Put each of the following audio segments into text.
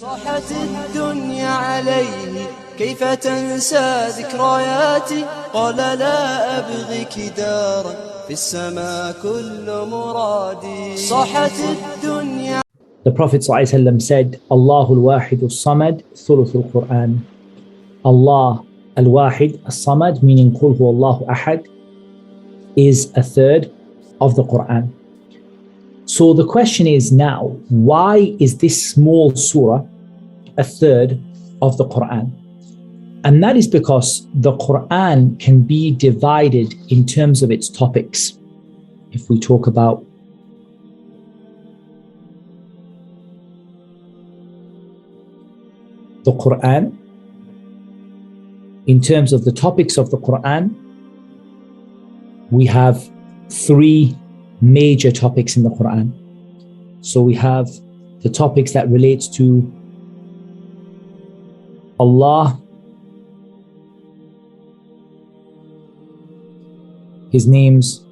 صاحت الدنيا عليه كيف تنسى ذكرياتي قال لا أبغيك دارا في السماء كل مرادي صاحت الدنيا. The Prophet ﷺ said, Allahu al-Wahid al-Samad, thuluth al-Quran. Allah al-Wahid al-Samad, meaning Qul huwa Allahu Ahad, is a third of the Quran. So the question is now, why is this small surah a third of the Quran? And that is because the Quran can be divided in terms of its topics. If we talk about the Quran, in terms of the topics of the Quran, we have three major topics in the Quran. So we have the topics that relates to Allah, His names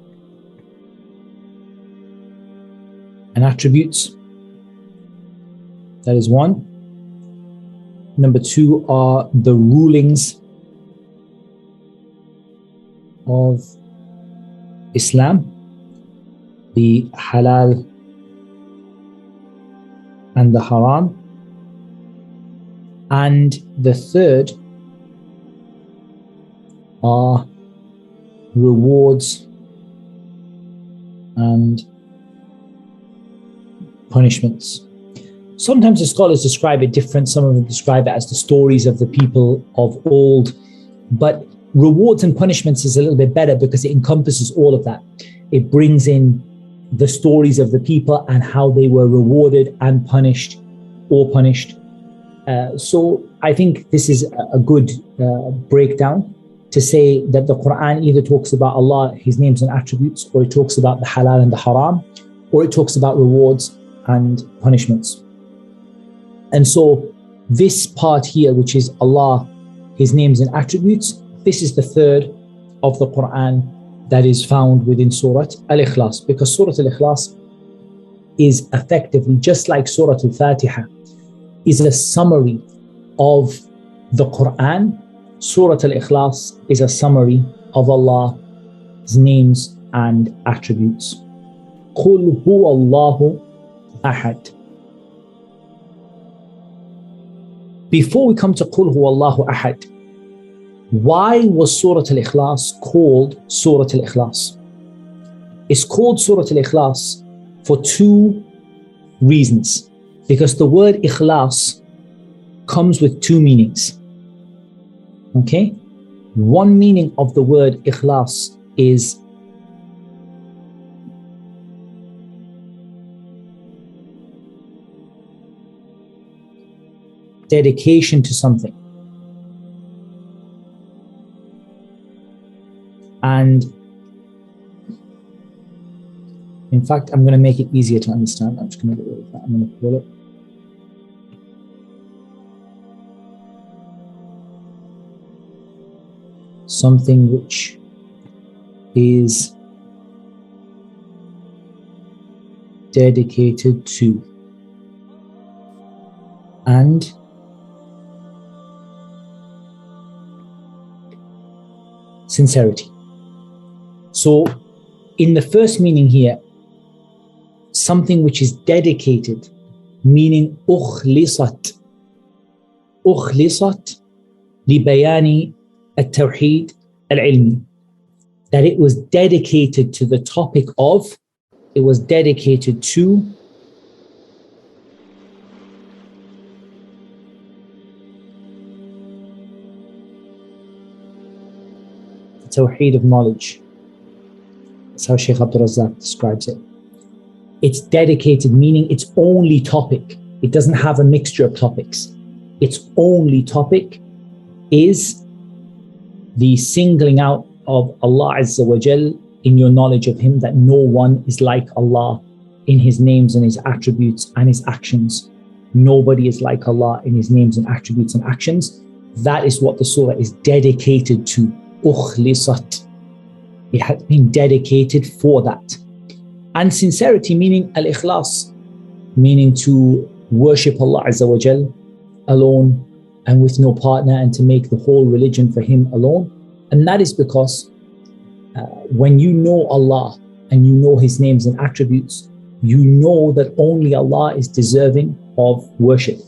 and attributes. That is one. Number two are the rulings of Islam, the halal and the haram. And the third are rewards and punishments. Sometimes the scholars describe it different. Some of them describe it as the stories of the people of old. But rewards and punishments is a little bit better because it encompasses all of that. It brings in the stories of the people and how they were rewarded and punished or punished. So I think this is a good breakdown to say that the Quran either talks about Allah, His names and attributes, or it talks about the halal and the haram, or it talks about rewards and punishments. And so this part here, which is Allah, His names and attributes, this is the third of the Quran that is found within Surah Al Ikhlas, because Surah Al Ikhlas is effectively, just like Surah Al Fatiha, is a summary of the Quran. Surah Al Ikhlas is a summary of Allah's names and attributes. Qul huwa Allahu Ahad. Before we come to Qul huwa Allahu Ahad, why was Surah Al Ikhlas called Surah Al Ikhlas? It's called Surah Al Ikhlas for two reasons. Because the word Ikhlas comes with two meanings. Okay? One meaning of the word Ikhlas is dedication to something. And in fact, I'm going to make it easier to understand. I'm just going to get rid of that. I'm going to call it something which is dedicated to and sincerity. So in the first meaning here, something which is dedicated, meaning ukhlisat libayani at-tawheed al-ilmi, that it was dedicated to the topic of, it was dedicated to the tawheed of knowledge. That's how Shaykh Abdul Razzaq describes it. It's dedicated, meaning its only topic. It doesn't have a mixture of topics. Its only topic is the singling out of Allah Azza wa Jal in your knowledge of Him, that no one is like Allah in His names and His attributes and His actions. Nobody is like Allah in His names and attributes and actions. That is what the surah is dedicated to. Ukhlisat. It has been dedicated for that. And sincerity, meaning al-ikhlas, meaning to worship Allah Azza wa Jal alone and with no partner, and to make the whole religion for Him alone. And that is because when you know Allah and you know His names and attributes, you know that only Allah is deserving of worship.